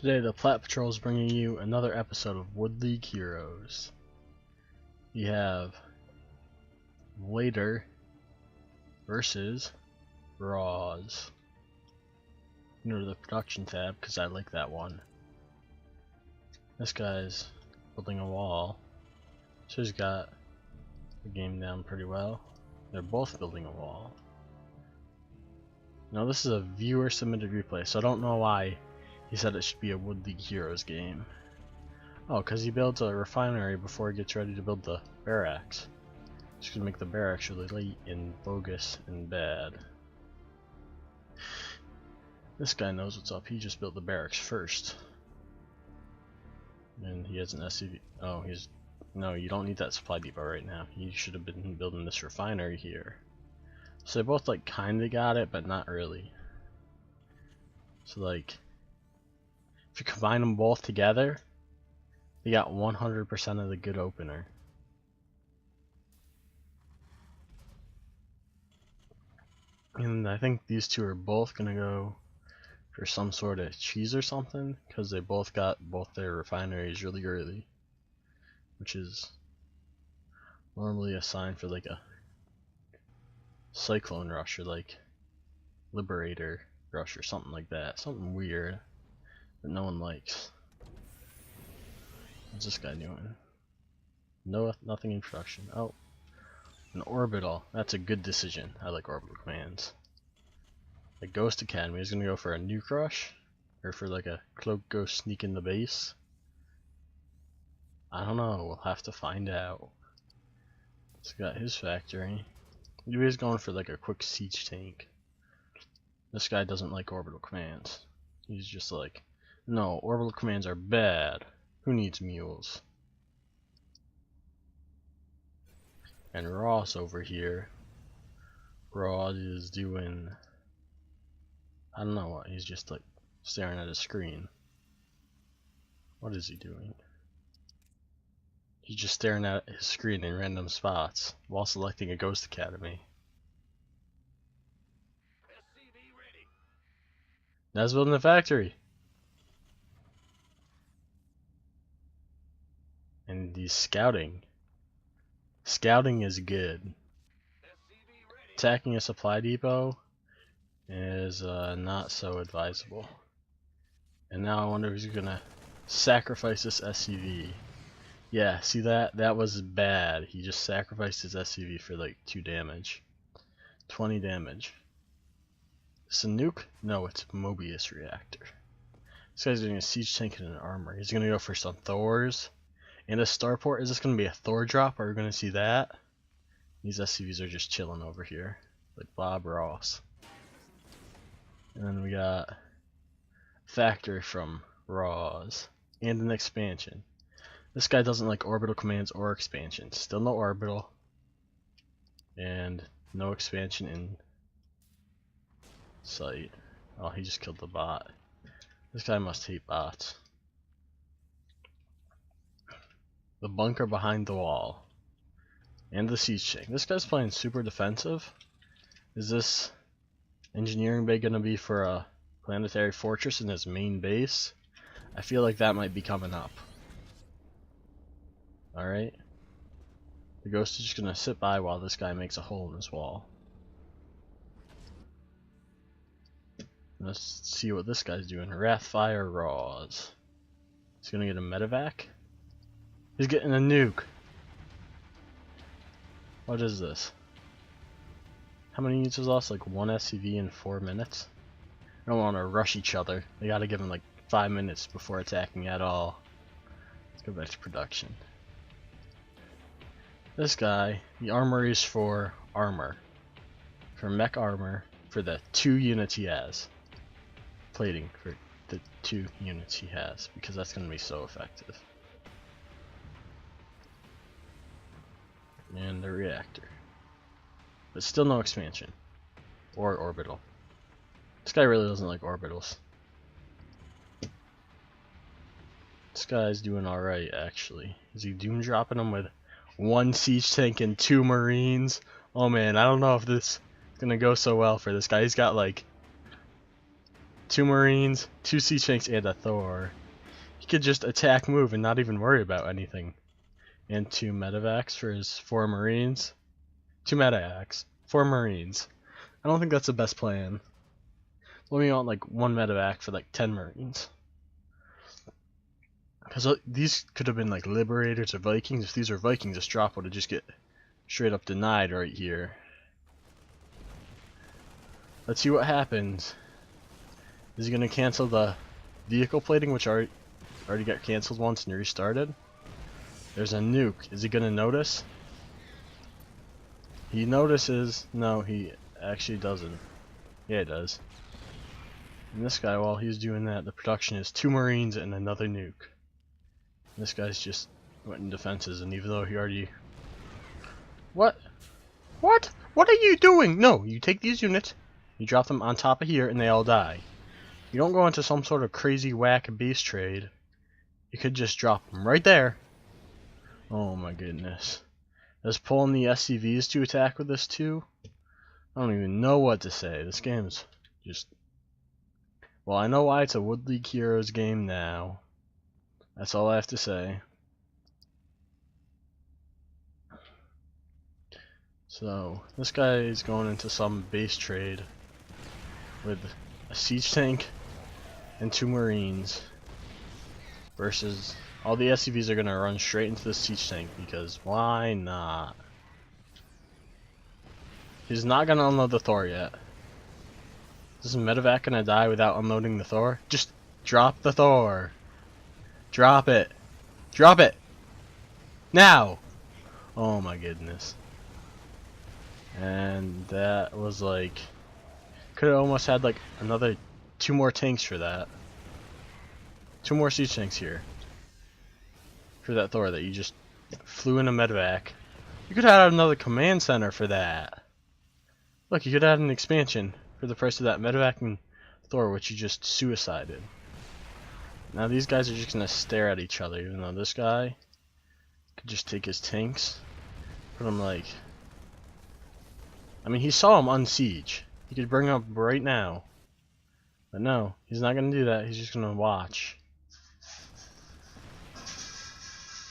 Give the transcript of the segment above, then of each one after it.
Today, the Plat Patrol is bringing you another episode of Wood League Heroes. We have Later versus Roz. Go to the production tab because I like that one. This guy's building a wall, so he's got the game down pretty well. They're both building a wall. Now this is a viewer submitted replay, so I don't know why he said it should be a Wood League Heroes game. Oh, because he builds a refinery before he gets ready to build the barracks. It's gonna make the barracks really late and bogus and bad. This guy knows what's up. He just built the barracks first. And he has an SCV. Oh, no, you don't need that supply depot right now. You should have been building this refinery here. So they both like kinda got it, but not really. So like, if you combine them both together, they got 100% of the good opener. And I think these two are both gonna go for some sort of cheese or something, because they both got both their refineries really early, which is normally a sign for like a cyclone rush or like liberator rush or something like that. Something weird that no one likes. What's this guy doing? No, nothing in production. Oh, an orbital. That's a good decision. I like orbital commands. The Ghost Academy is gonna go for a nuke rush, or for like a cloak ghost sneak in the base. I don't know. We'll have to find out. He's got his factory. Maybe he's going for like a quick siege tank. This guy doesn't like orbital commands. He's just like, no, orbital commands are bad. Who needs mules? And Ross over here. Ross is doing, I don't know what, he's just like staring at a screen. What is he doing? He's just staring at his screen in random spots while selecting a Ghost Academy. Now he's building a factory. And he's scouting. Scouting is good. Attacking a supply depot is not so advisable. And now I wonder if he's gonna sacrifice this SCV. Yeah, see that? That was bad. He just sacrificed his SCV for like 2 damage. 20 damage. Is it a nuke? No, it's a Mobius reactor. This guy's doing a siege tank and an armor. He's gonna go for some Thors and a starport. Is this gonna be a Thor drop? Are we gonna see that? These SCVs are just chilling over here, like Bob Ross. And then we got factory from Ross and an expansion. This guy doesn't like orbital commands or expansions. Still no orbital and no expansion in sight. Oh, he just killed the bot. This guy must hate bots. The bunker behind the wall. And the siege tank. This guy's playing super defensive. Is this engineering bay gonna be for a planetary fortress in his main base? I feel like that might be coming up. Alright. The ghost is just gonna sit by while this guy makes a hole in his wall. Let's see what this guy's doing. Wrathfire Roz. He's gonna get a medevac. He's getting a nuke. What is this? How many units was lost? Like 1 SCV in 4 minutes? I don't want to rush each other. They gotta give him like 5 minutes before attacking at all. Let's go back to production. This guy, the armor is for armor. For mech armor, for the 2 units he has. Plating for the 2 units he has, because that's going to be so effective. And the reactor. But still no expansion. Or orbital. This guy really doesn't like orbitals. This guy's doing alright, actually. Is he doom dropping them with 1 siege tank and 2 marines? Oh man, I don't know if this is gonna go so well for this guy. He's got like 2 Marines, 2 Siege Tanks, and a Thor. He could just attack, move, and not even worry about anything. And 2 Medivacs for his 4 Marines. 2 Medivacs, 4 Marines. I don't think that's the best plan. Let me want like 1 Medivac for like 10 Marines. Because these could have been like Liberators or Vikings. If these were Vikings, this drop would have just get straight up denied right here. Let's see what happens. Is he going to cancel the vehicle plating, which already got canceled once and restarted? There's a nuke. Is he going to notice? He notices. No, he actually doesn't. Yeah, he does. And this guy, while he's doing that, the production is 2 Marines and another nuke. And this guy's just went in defenses, and even though he already... What? What? What are you doing? No, you take these units, you drop them on top of here, and they all die. You don't go into some sort of crazy whack base trade. You could just drop them right there. Oh my goodness. Is pulling the SCVs to attack with this too? I don't even know what to say. This game's just... Well, I know why it's a Wood League Heroes game now. That's all I have to say. So, this guy is going into some base trade with a siege tank and 2 Marines versus all the SCVs are going to run straight into the siege tank because why not? He's not going to unload the Thor yet. Is Medevac going to die without unloading the Thor? Just drop the Thor. Drop it. Drop it. Now. Oh my goodness. And that was like... Could have almost had like another 2 more tanks for that. 2 more siege tanks here. For that Thor that you just flew in a Medevac. You could have had another command center for that. Look, you could have had an expansion for the price of that Medevac and Thor, which you just suicided. Now these guys are just gonna stare at each other, even though this guy could just take his tanks, put them like... I mean, he saw him unsiege. He could bring them up right now. But no, he's not gonna do that. He's just gonna watch.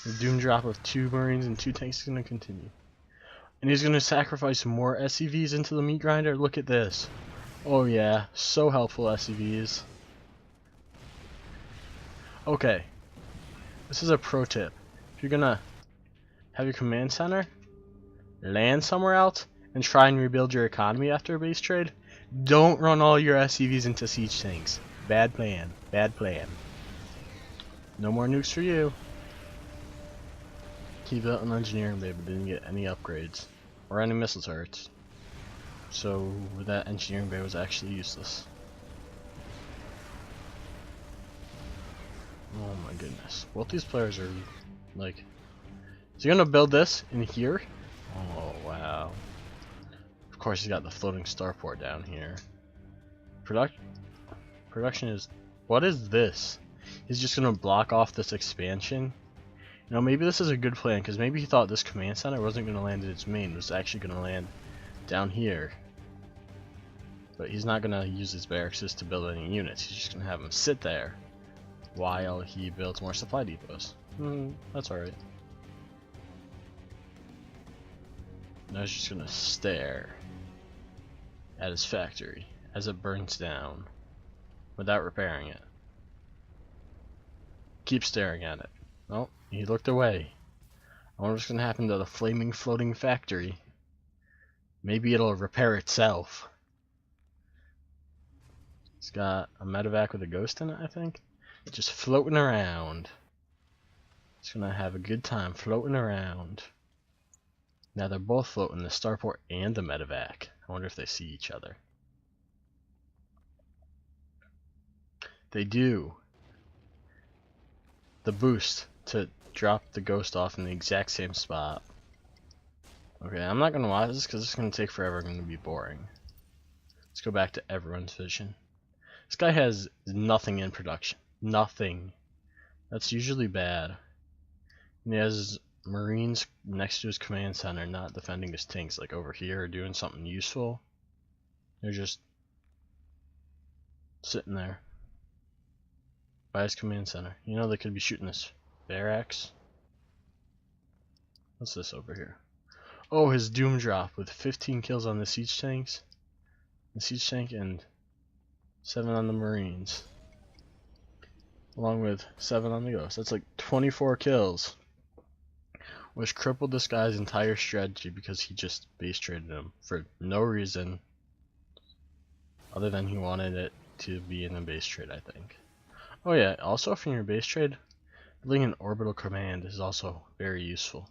The doom drop of 2 Marines and 2 tanks is gonna continue. And he's gonna sacrifice more SCVs into the meat grinder. Look at this. Oh yeah, so helpful SCVs. Okay, this is a pro tip. If you're gonna have your command center land somewhere else and try and rebuild your economy after a base trade, don't run all your SCVs into siege tanks. Bad plan. Bad plan. No more nukes for you. He built an engineering bay but didn't get any upgrades or any missile turrets. So that engineering bay was actually useless. Oh my goodness. Both these players are like... Is he gonna build this in here? Oh wow. Of course he's got the floating starport down here. Production is... What is this? He's just gonna block off this expansion? You know, maybe this is a good plan, because maybe he thought this command center wasn't gonna land at its main, it was actually gonna land down here. But he's not gonna use his barracks to build any units, he's just gonna have them sit there while he builds more supply depots. That's alright. Now he's just gonna stare at his factory as it burns down without repairing it. Keep staring at it. Oh, he looked away. I wonder what's gonna happen to the flaming floating factory. Maybe it'll repair itself. It's got a medevac with a ghost in it, I think. Just floating around. It's gonna have a good time floating around. Now they're both floating, the starport and the medevac. I wonder if they see each other. They do. The boost to drop the ghost off in the exact same spot. Okay, I'm not gonna watch this because it's gonna take forever and gonna be boring. Let's go back to everyone's vision. This guy has nothing in production. Nothing. That's usually bad. And he has Marines next to his command center not defending his tanks, like over here or doing something useful. They're just sitting there by his command center. You know they could be shooting this barracks. What's this over here? Oh, his Doom Drop with 15 kills on the siege tanks. The siege tank and 7 on the Marines. Along with 7 on the Ghost. That's like 24 kills. Which crippled this guy's entire strategy because he just base traded him for no reason. Other than he wanted it to be in a base trade, I think. Oh yeah, also from your base trade, building an orbital command is also very useful.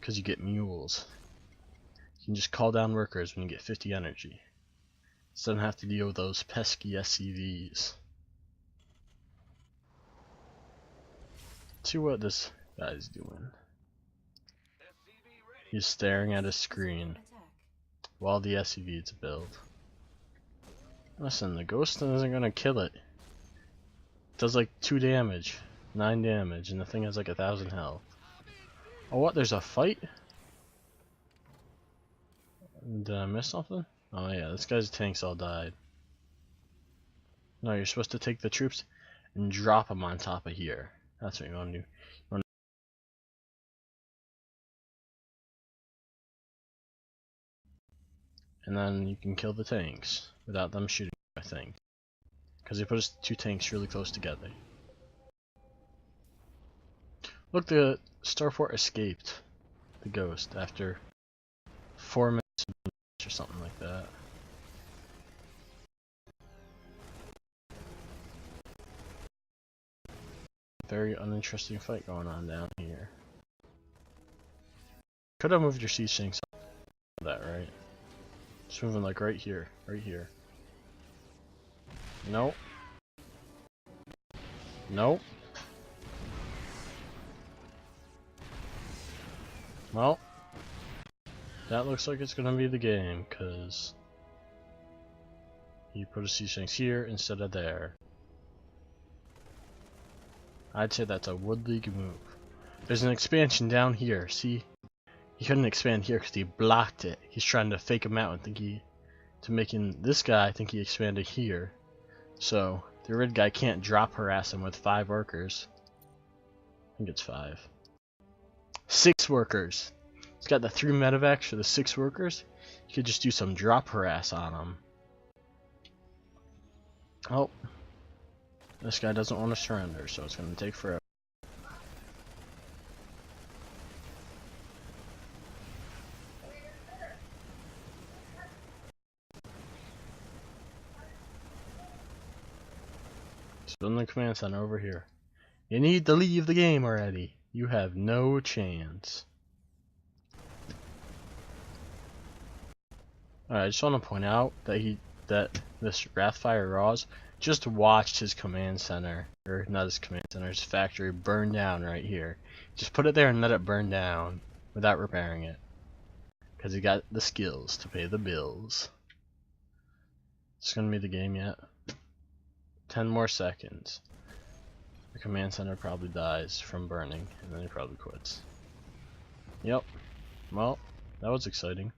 Because you get mules. You can just call down workers when you get 50 energy. So you don't have to deal with those pesky SCVs. Let's see what this guy's doing. He's staring at a screen while the SCV is built. Listen, the ghost isn't gonna kill it. It does like 2 damage, 9 damage, and the thing has like 1,000 health. Oh, what? There's a fight? Did I miss something? Oh yeah, this guy's tanks all died. No, you're supposed to take the troops and drop them on top of here. That's what you want to do. And then you can kill the tanks without them shooting, I think. Because they put his 2 tanks really close together. Look, the Starport escaped the ghost after 4 minutes or something like that. Very uninteresting fight going on down here. Could have moved your siege tanks up that, right? Just moving like right here, right here. Nope. Nope. Well, that looks like it's gonna be the game, cause he put his siege tanks here instead of there. I'd say that's a Wood League move. There's an expansion down here, see? He couldn't expand here because he blocked it. He's trying to fake him out and think making this guy think he expanded here. So, the red guy can't drop harass him with 5 workers. I think it's 5. 6 workers! He's got the 3 medevacs for the 6 workers. You could just do some drop harass on him. Oh. This guy doesn't want to surrender, so it's going to take forever. He's building the command center over here. You need to leave the game already. You have no chance. Alright, I just want to point out that this Wrathfire Raws just watched his command center, or not his command center, his factory burn down right here. Just put it there and let it burn down without repairing it. Because he got the skills to pay the bills. It's gonna be the game yet. 10 more seconds. The command center probably dies from burning, and then he probably quits. Yep. Well, that was exciting.